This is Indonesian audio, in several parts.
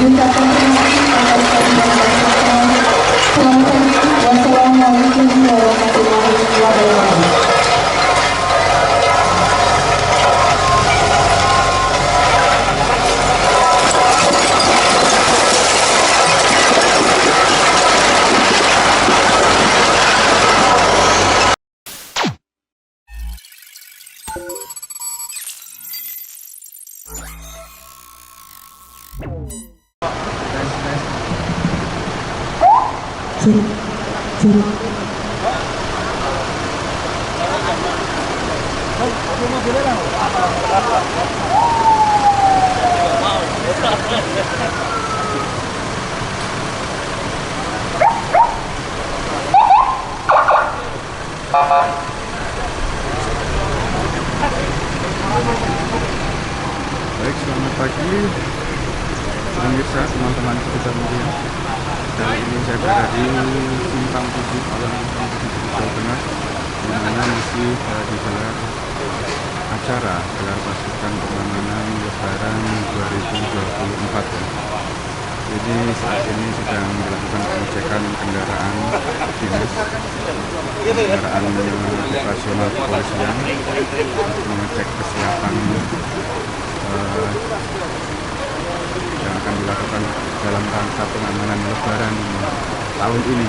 Diucapkan terima kasih atas kehadiran. Selamat pagi. Wassalamualaikum warahmatullahi wabarakatuh. Baik, selamat pagi pemirsa, teman-teman sekitar media. Kali ini saya berada di Simpang 7, Alun-Alun Jawa Tengah, di mana masih digelar acara gelar pasukan pengamanan Lebaran 2024. Jadi saat ini sedang dilakukan pengecekan kendaraan dinas, kendaraan operasional kepolisian, mengecek kesiapan yang akan dilakukan dalam rangka pengamanan Lebaran tahun ini.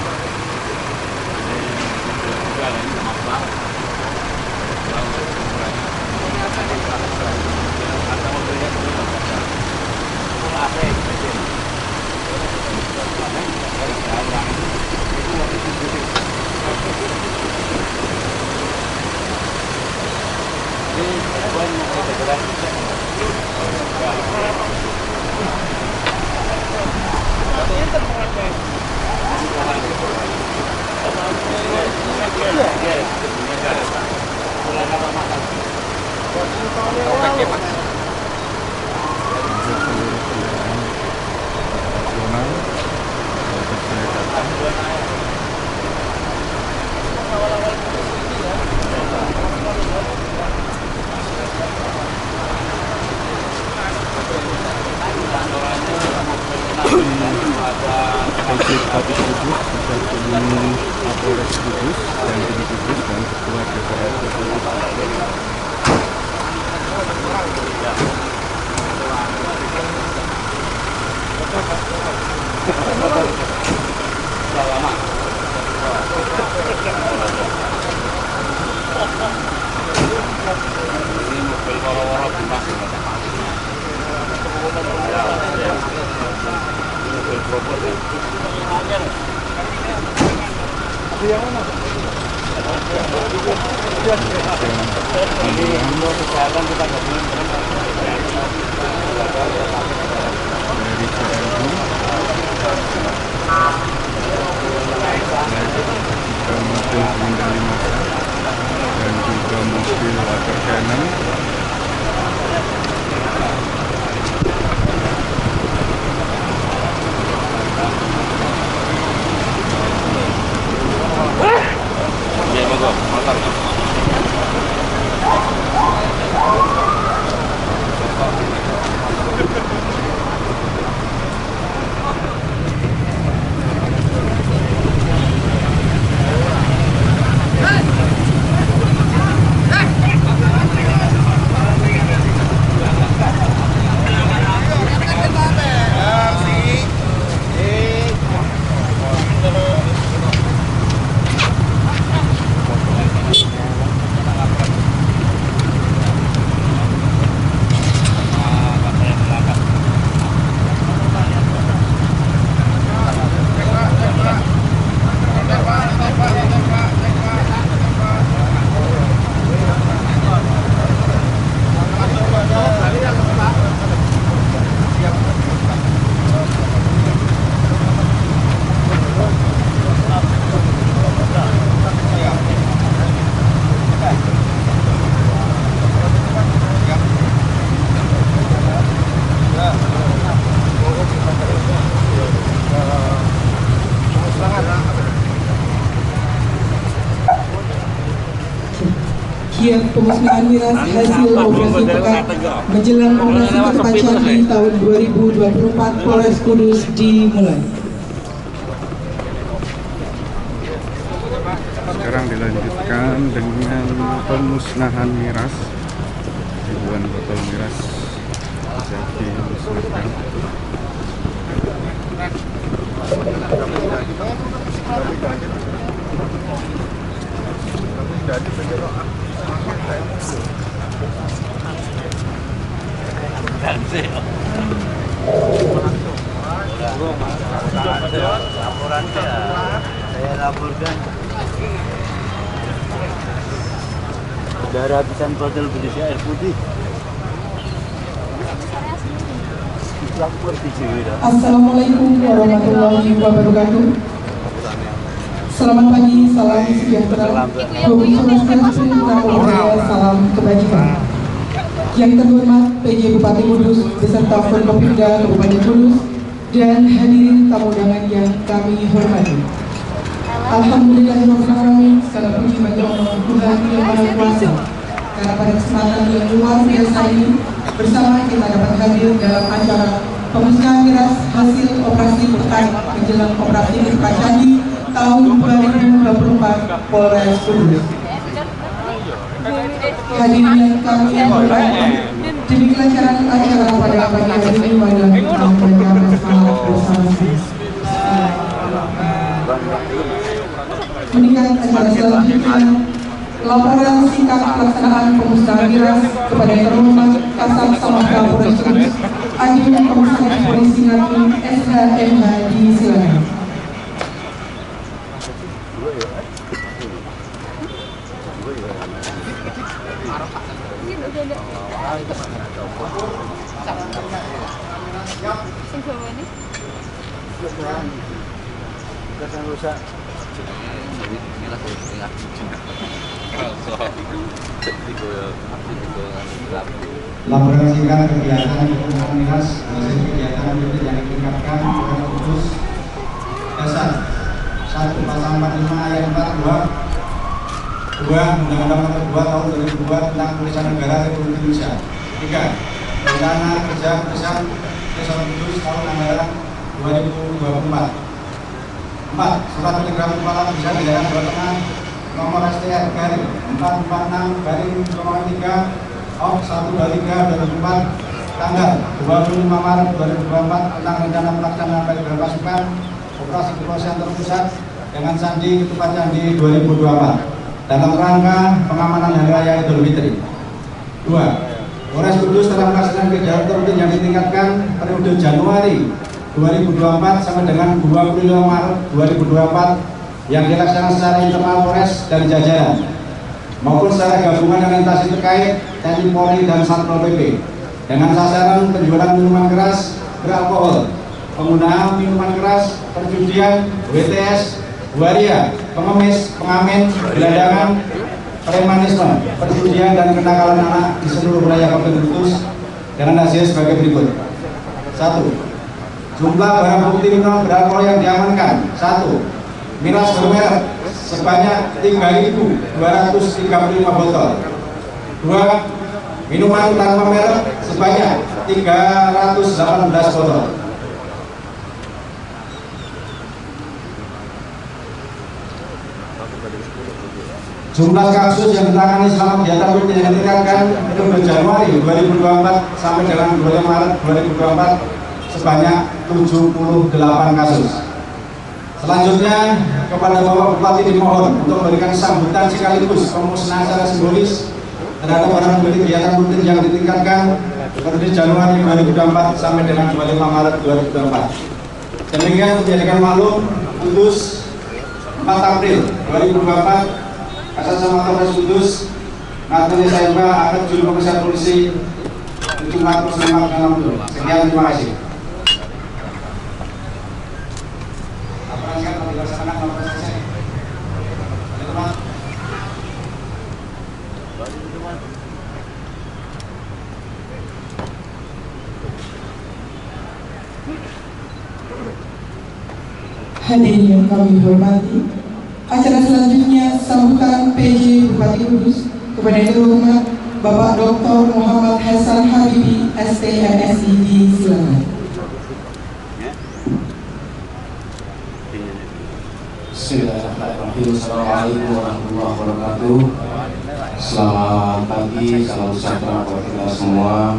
Polsek Habis Kudus, Disatuan Kapolres Kudus, dan Tim Kudus, dan Ketua DPR Kudus. Dari CLU, juga mobil pengendali massa dan juga mobil water cannon. giat pemusnahan miras hasil operasi pekat menjelang operasi Ketupat Candi tahun 2024 Polres Kudus dimulai. Sekarang dilanjutkan dengan pemusnahan miras. Ribuan botol miras jadi dimusnahkan. Laporan saya laporkan. Udah ratusan botol berisi air putih. Assalamualaikum warahmatullahi wabarakatuh. Selamat pagi, salam sejahtera, salam kebajikan. Yang terhormat PJ Bupati Kudus beserta Forkopimda Kabupaten Kudus dan hadirin tamu undangan yang kami hormati. Alhamdulillahirrahmanirrahim, segala puji bagi Allah Tuhan yang Maha Kuasa. Karena pada kesempatan yang luar biasa ini bersama kita dapat hadir dalam acara pemusnahan miras hasil operasi pekan menjelang operasi Ketupat Candi tahun 2024 Polres Kudus. Hadirin yang kami hormati, demi kelancaran acara pada pagi hari ini adalah kita membaca salat bersama-sama. Meningkat acara selanjutnya, laporan singkat pelaksanaan pemusnahan miras kepada yang terhormat Kasat Samapta Polres Kudus, Adjungan Komisaris Polisi Ngawi SHMH disilakan. Laporan singkat kegiatan pemusnahan miras hasil kegiatan rutin yang ditingkatkan Polres Kudus. Dasar 1 Pasal 45 ayat 4 2 Undang-Undang Nomor 2 Tahun 2002 tentang Kepolisian Negara Republik Indonesia. 3 Rencana Kerja Kepolisian Polres Kudus tahun anggaran 2024. 4 Surat Telegram Kepala Kepolisian Daerah Jawa Tengah nomor STR garing 446 garing 3 123 2004 tanggal 25 Maret 2024 tentang rencana pelaksanaan program pasukan operasi kepolisian terpusat dengan Sandi Ketupat Candi 2024 dalam rangka pengamanan Hari Raya Idul Fitri. 2. Polres Kudus telah melaksanakan kegiatan rutin yang ditingkatkan periode Januari 2024 sampai dengan 25 Maret 2024 yang dilaksanakan secara internal Polres dan jajaran maupun secara gabungan dengan instansi terkait TNI Polri dan Satpol PP dengan sasaran penjualan minuman keras beralkohol, penggunaan minuman keras, perjudian, WTS, waria, pengemis, pengamen, gelandangan, premanisme, perjudian dan kenakalan anak di seluruh wilayah Kabupaten Kudus dengan hasil sebagai berikut. 1. Jumlah barang bukti minuman beralkohol yang diamankan. 1. Miras bermerek sebanyak 3.235 botol. 2. Minuman tanpa merek sebanyak 318 botol. Jumlah kasus yang ditangani selama kegiatan rutin yang ditingkatkan periode Januari 2024 sampai dengan 25 Maret 2024 sebanyak 78 kasus. Selanjutnya kepada Bapak Bupati dimohon untuk memberikan sambutan sekaligus pemusnahan secara simbolis terhadap barang bukti kegiatan rutin yang ditingkatkan periode Januari 2024 sampai dengan 25 Maret 2024. Demikian menjadikan maklum Kudus 4 April 2024 Kasat Samapta Polres Kudus Natali Saimba akan juru pemeriksaan polisi untuk melakukan selamat dulu. Sekian, terima kasih. Hadirin yang kami hormati, acara selanjutnya sambutan PJ Bupati Kudus kepada yang terhormat Bapak Dr. Muhammad Hasan Habibi, STMSI, disilakan. Bismillahirrahmanirrahim. Assalamualaikum warahmatullahi wabarakatuh. Selamat pagi, salam sejahtera buat kita semua.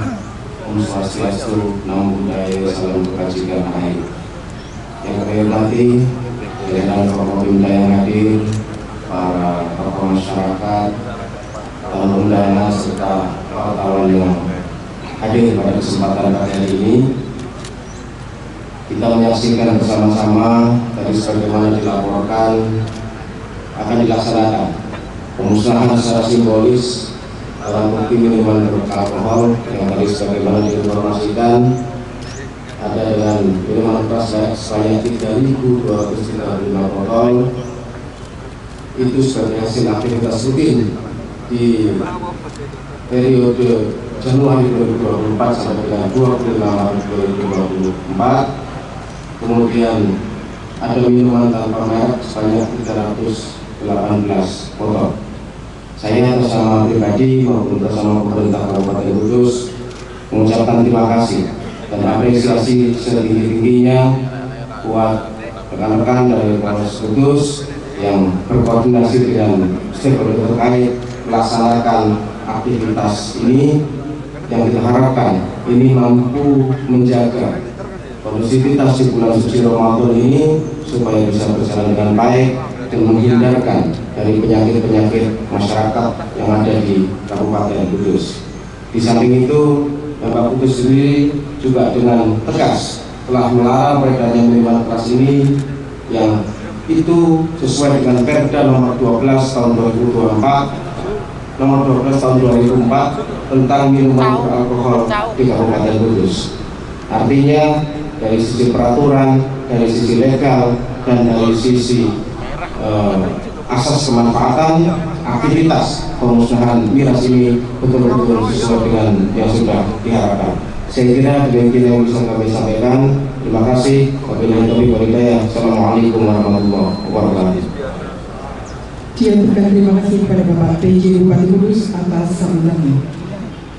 Om Swastiastu, Namo Buddhaya, salam kebajikan akhir. Yang kami hormati, jajaran tokoh Pemda yang hadir, para tokoh masyarakat, tamu undangan serta wartawan yang hadir pada kesempatan kali ini. Kita menyaksikan bersama-sama tadi sebagaimana dilaporkan akan dilaksanakan pemusnahan secara simbolis barang bukti minuman beralkohol yang tadi sebagaimana diinformasikan ada dengan minuman keras sebanyak 3.235 botol. Itu sebagai hasil aktivitas rutin di periode Januari 2024 sampai dengan 25 Maret 2024. Kemudian ada minuman tanpa merek sebanyak 318 botol. Saya bersama pribadi maupun bersama pemerintah Kabupaten Kudus mengucapkan terima kasih dan apresiasi setinggi-tingginya buat rekan-rekan dari Polres Kudus yang berkoordinasi dengan stakeholder terkait melaksanakan aktivitas ini yang kita harapkan ini mampu menjaga kondusivitas di bulan suci Ramadan ini supaya bisa berjalan dengan baik dan menghindarkan dari penyakit-penyakit masyarakat yang ada di Kabupaten Kudus. Di samping itu, Bapak Kudus sendiri juga dengan tegas telah melarang peredaran minuman keras ini yang itu sesuai dengan Perda nomor 12 tahun 2024, nomor 12 tahun 2004 tentang minuman beralkohol di Kabupaten Kudus. Artinya dari sisi peraturan, dari sisi legal, dan dari sisi asas kemanfaatan aktivitas pemusnahan miras ini betul-betul sesuai dengan yang sudah diharapkan. Saya kira demikian yang bisa kami sampaikan. Terima kasih. Wabillahi taufiq wal hidayah. Assalamualaikum warahmatullahi wabarakatuh. Terima kasih kepada Bapak PJ Bupati Kudus atas sambutannya.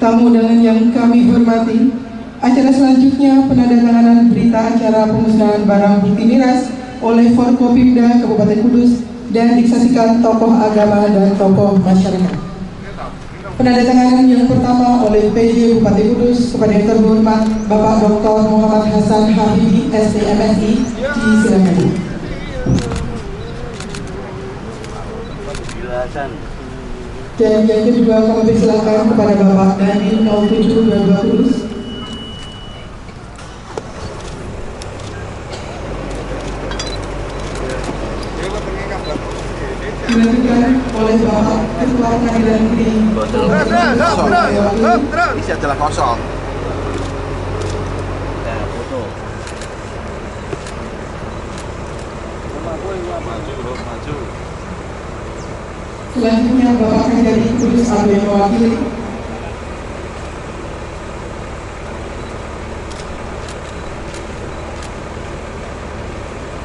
Tamu undangan yang kami hormati, acara selanjutnya penandatanganan berita acara pemusnahan barang bukti miras oleh Forkopimda Kabupaten Kudus dan disaksikan tokoh agama dan tokoh masyarakat. Penandatanganan yang pertama oleh PJ Bupati Kudus kepada yang terhormat Bapak Dr. Muhammad Hasan Habibi, STMSI, disilakan. Dan yang kedua kami persilakan kepada Bapak Danil 0722 Kudus. Dilanjutkan oleh Bapak Ketua Pengadilan Negeri. Isi adalah kosong. Selanjutnya Bapak Kejari Kudus Abdul Mewakili.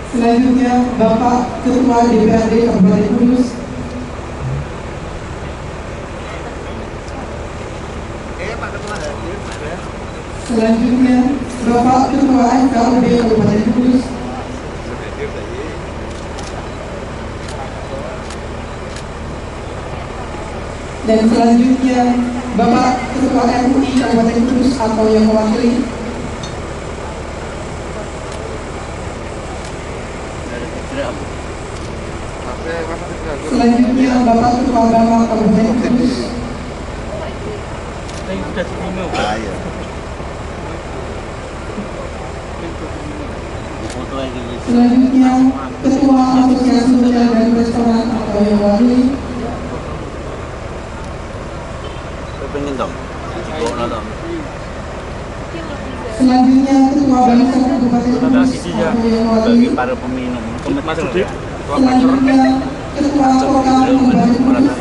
Selanjutnya Bapak Ketua DPRD Kabupaten Kudus. Selanjutnya Bapak Ketua FKUD Kabupaten Kudus. Dan selanjutnya Bapak Ketua MUI Kabupaten Kudus atau yang mewakili. Selanjutnya Bapak Ketua Agama Kabupaten Kudus. Selanjutnya Ketua Asosiasi Hotel dan Restoran atau yang mewakili. Selanjutnya Ketua Bangsa Kabupaten Kudus atau yang mewakili. Para peminum. Selanjutnya Ketua Kokam Kabupaten Kudus.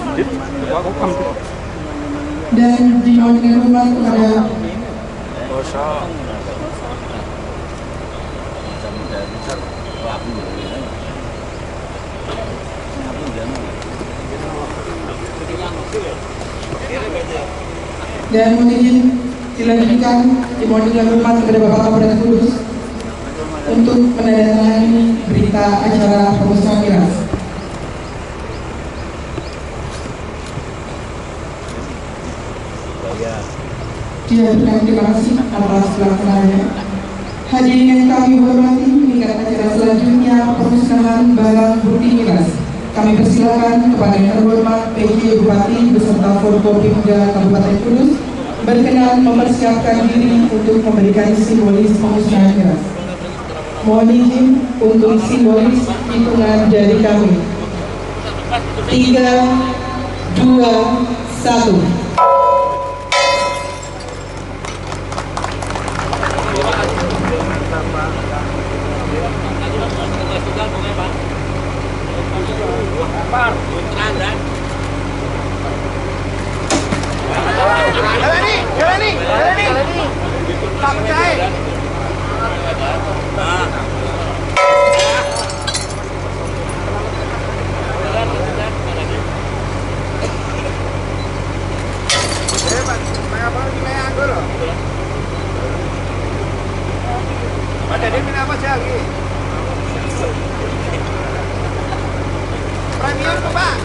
Dan dimohon dengan hormat kepada Kosong. Dan mohon izin dilanjutkan, dimohon dengan hormat kepada Bapak Kapolres Kudus untuk menandatangani berita acara pemusnahan miras. Dihaturkan terima kasih atas pelaksanaannya. Hadirin yang kami hormati, meningkat acara selanjutnya pemusnahan barang bukti miras. Kami persilakan kepada yang terhormat PJ Bupati beserta Forkopimda Kabupaten Kudus berkenan mempersiapkan diri untuk memberikan simbolis pemusnahan miras. Mohon izin untuk simbolis hitungan dari kami. 3, 2, 1. Jadi kenapa sih lagi? Premium tuh Pak.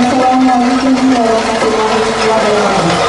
Wassalamualaikum warahmatullahi wabarakatuh.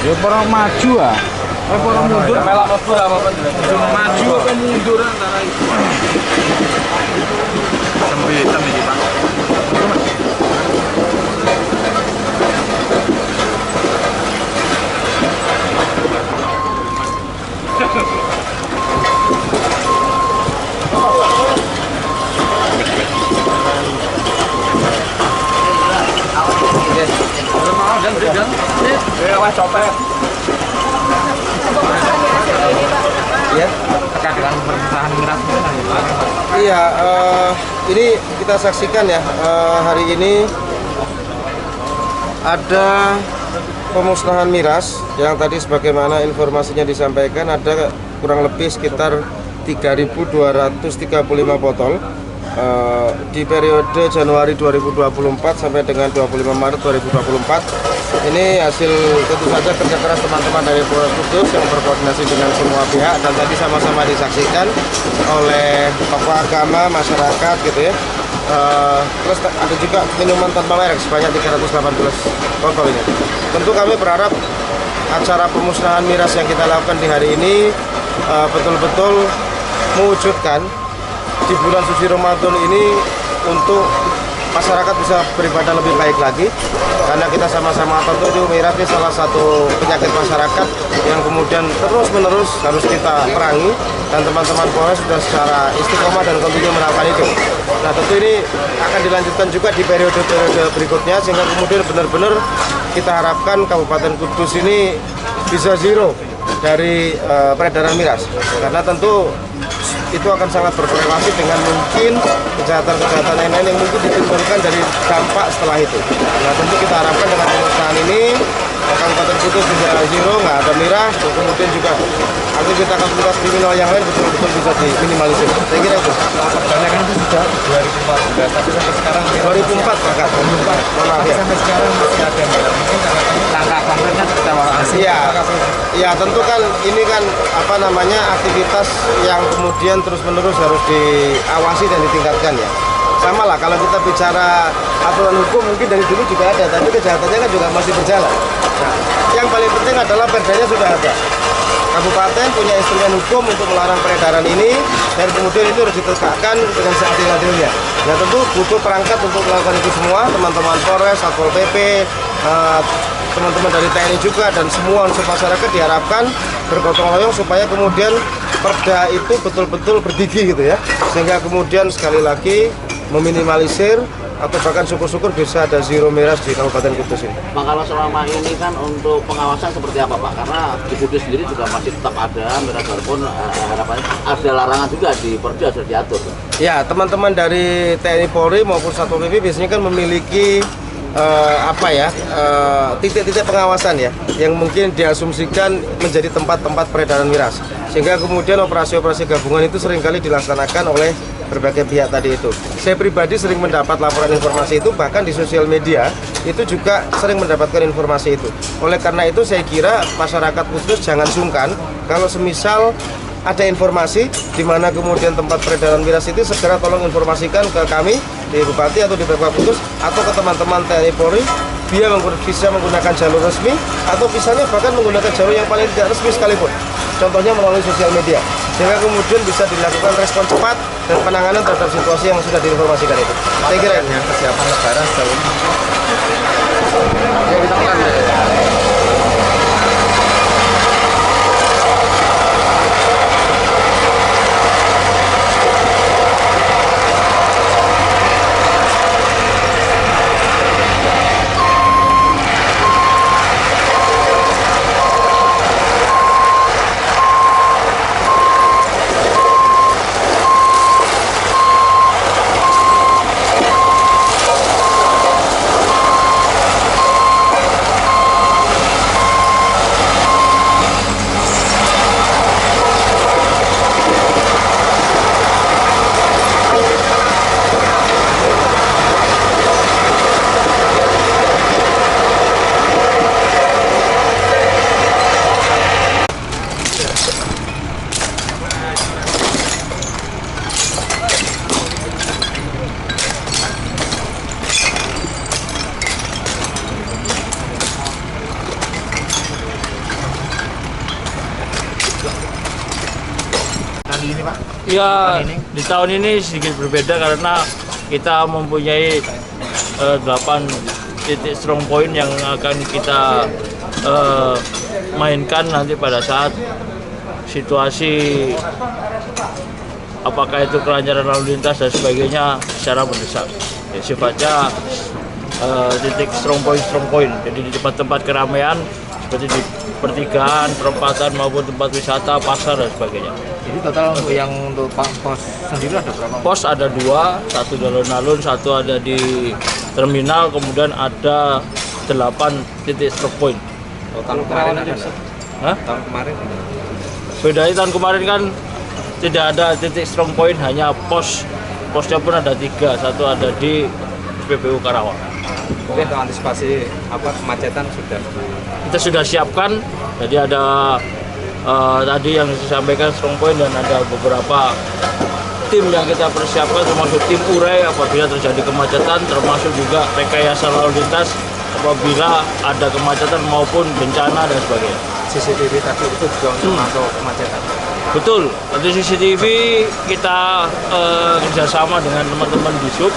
Ya orang maju ah. Orang mundur. Melak mlebu apa maju apa mundur antara itu. Sempitan iki, Pak. Copet. Ya, terkait dengan pemusnahan miras. iya. Ini kita saksikan ya. Hari ini ada pemusnahan miras yang tadi sebagaimana informasinya disampaikan ada kurang lebih sekitar 3.235 botol di periode Januari 2024 sampai dengan 25 Maret 2024. Ini hasil tentu saja kerja keras teman-teman dari Polres Kudus yang berkoordinasi dengan semua pihak, dan tadi sama-sama disaksikan oleh tokoh agama, masyarakat gitu ya. Terus ada juga minuman tanpa merek sebanyak 318 botol ini. Tentu kami berharap acara pemusnahan miras yang kita lakukan di hari ini betul-betul mewujudkan di bulan suci Ramadan ini untuk masyarakat bisa beribadah lebih baik lagi, karena kita sama-sama tahu itu miras ini salah satu penyakit masyarakat yang kemudian terus-menerus harus kita perangi, dan teman-teman Polres sudah secara istiqomah dan kontinu melakukan itu. Nah, tentu ini akan dilanjutkan juga di periode-periode berikutnya, sehingga kemudian benar-benar kita harapkan Kabupaten Kudus ini bisa zero dari peredaran miras, karena tentu itu akan sangat berkorelasi dengan mungkin kejahatan-kejahatan lain-lain yang mungkin ditimbulkan dari dampak setelah itu. Nah, tentu kita harapkan dengan pemusnahan ini Kabupaten Kudus bisa zero, nggak ada miras, dan kemudian juga aktivitas kriminal yang lain betul-betul bisa diminimalisir. Saya kira itu. Karena kan itu sudah 2014, tapi sampai sekarang 2004 kakak. 2004. Maaf ya. Sampai sekarang masih ada mungkin langkah konkretnya Iya, tentu kan ini kan apa namanya aktivitas yang kemudian terus-menerus harus diawasi dan ditingkatkan ya. Sama lah kalau kita bicara aturan hukum mungkin dari dulu juga ada, tapi kejahatannya kan juga masih berjalan. Nah, yang paling penting adalah perdanya sudah ada. Kabupaten punya instrumen hukum untuk melarang peredaran ini, dan kemudian itu harus ditegakkan dengan seadil-adilnya. Nah, tentu butuh perangkat untuk melakukan itu semua, teman-teman Polres, Satpol PP, teman-teman dari TNI juga, dan semua unsur masyarakat diharapkan bergotong royong supaya kemudian perda itu betul-betul berdiri gitu ya, sehingga kemudian sekali lagi meminimalisir atau bahkan syukur-syukur bisa ada zero miras di Kabupaten Kudus ini. Pak, kalau selama ini kan untuk pengawasan seperti apa Pak? Karena di Kudus sendiri juga masih tetap ada miras, walaupun harapannya ada larangan juga di Perda sudah diatur. Ya, teman-teman dari TNI Polri maupun Satpol PP biasanya kan memiliki titik-titik pengawasan ya, yang mungkin diasumsikan menjadi tempat-tempat peredaran miras, sehingga kemudian operasi-operasi gabungan itu seringkali dilaksanakan oleh berbagai pihak tadi itu. Saya pribadi sering mendapat laporan informasi itu, bahkan di sosial media itu juga sering mendapatkan informasi itu. Oleh karena itu saya kira masyarakat Kudus jangan sungkan kalau semisal ada informasi di mana kemudian tempat peredaran miras itu, segera tolong informasikan ke kami di Bupati atau di Pemkab Kudus atau ke teman-teman TNI Polri. Dia bisa menggunakan jalur resmi atau misalnya bahkan menggunakan jalur yang paling tidak resmi sekalipun. Contohnya melalui sosial media, sehingga kemudian bisa dilakukan respon cepat dan penanganan terhadap situasi yang sudah diinformasikan itu. Saya kira yang kesiapan lebaran sejauh ini. Ya, kita akan Ya, di tahun ini sedikit berbeda karena kita mempunyai 8 titik strong point yang akan kita mainkan nanti pada saat situasi apakah itu kelancaran lalu lintas dan sebagainya secara mendesak. Ya, sifatnya titik strong point. Jadi di tempat-tempat keramaian seperti di pertigaan, perempatan maupun tempat wisata, pasar dan sebagainya. Jadi total untuk pos sendiri ada berapa? Pos ada 2, satu di alun-alun, satu ada di terminal, kemudian ada 8 titik strong point. Tahun kemarin ada? Hah? Tahun kemarin? Bedanya tahun kemarin kan tidak ada titik strong point, hanya pos posnya pun ada 3, satu ada di SPBU Karawang. Oke, untuk antisipasi kemacetan Kita sudah siapkan, jadi ada tadi yang disampaikan strong point dan ada beberapa tim yang kita persiapkan, termasuk tim urai apabila terjadi kemacetan, termasuk juga rekayasa lalu lintas apabila ada kemacetan maupun bencana dan sebagainya. CCTV tadi itu juga untuk memantau kemacetan. Betul, untuk CCTV kita kerjasama dengan teman-teman di SUB,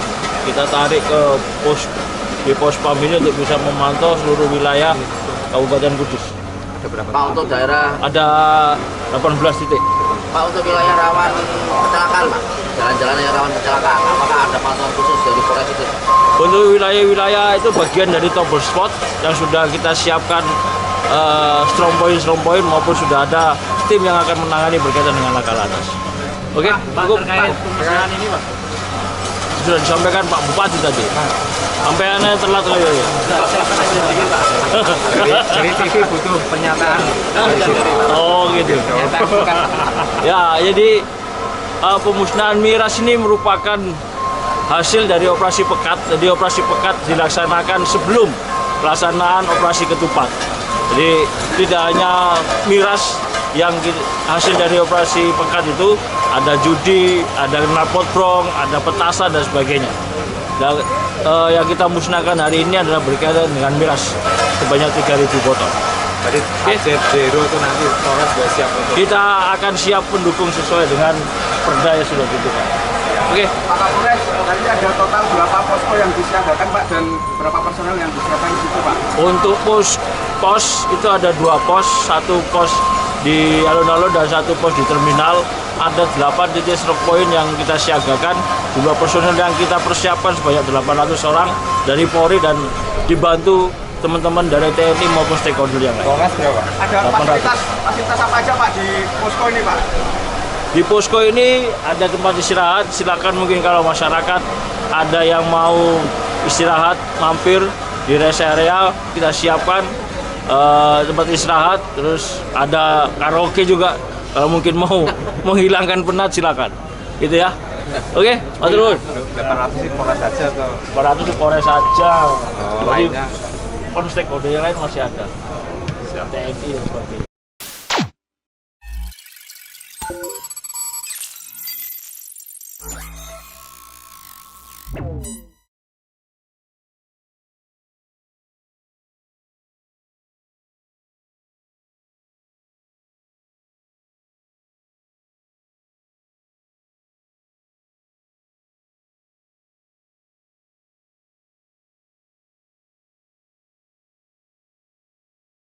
kita tarik ke pos PAM ini untuk bisa memantau seluruh wilayah Kabupaten Kudus. Ada berapa? Pak, untuk daerah Ada 18 titik. Pak, untuk wilayah rawan kecelakaan, Pak, jalan-jalan yang rawan kecelakaan, apakah ada pantauan khusus dari Polres itu? Untuk wilayah-wilayah itu bagian dari trouble spot yang sudah kita siapkan strong point maupun sudah ada tim yang akan menangani berkaitan dengan laka lantas. Oke, cukup. Pemusnahan ini, Pak. Sudah disampaikan Pak Bupati tadi. Sampaiannya telat lagi. Dari TV butuh pernyataan. Oh gitu. Ya, jadi pemusnahan miras ini merupakan hasil dari operasi pekat. Jadi operasi pekat dilaksanakan sebelum pelaksanaan operasi ketupat. Jadi tidak hanya miras yang hasil dari operasi pekat itu, ada judi, ada narkotrong, ada petasan dan sebagainya. Dan yang kita musnahkan hari ini adalah berkaitan dengan miras sebanyak 3.000 botol. Tadi aset zero itu nanti Polres sudah siap untuk. Kita akan siap mendukung sesuai dengan perda yang sudah ditentukan. Oke. Pak Kapolres, tadi ada total berapa posko yang disiagakan Pak dan berapa personel yang disiapkan di situ Pak? Untuk pos itu ada 2 pos, 1 pos di alun-alun dan 1 pos di terminal. Ada 8 titik stroke point yang kita siagakan. Jumlah personel yang kita persiapkan sebanyak 800 orang dari Polri dan dibantu teman-teman dari TNI maupun stakeholder yang lain. Polres berapa? Ada fasilitas apa aja Pak di posko ini Pak? Di posko ini ada tempat istirahat, silakan mungkin kalau masyarakat ada yang mau istirahat, mampir di rest area, kita siapkan tempat istirahat, terus ada karaoke juga, kalau mungkin mau menghilangkan penat silakan, gitu ya. Oke, matur nuwun. 800 sih Polres saja atau? 400 itu Polres saja. Lainnya? Stakeholder yang lain masih ada. TNI dan sebagainya.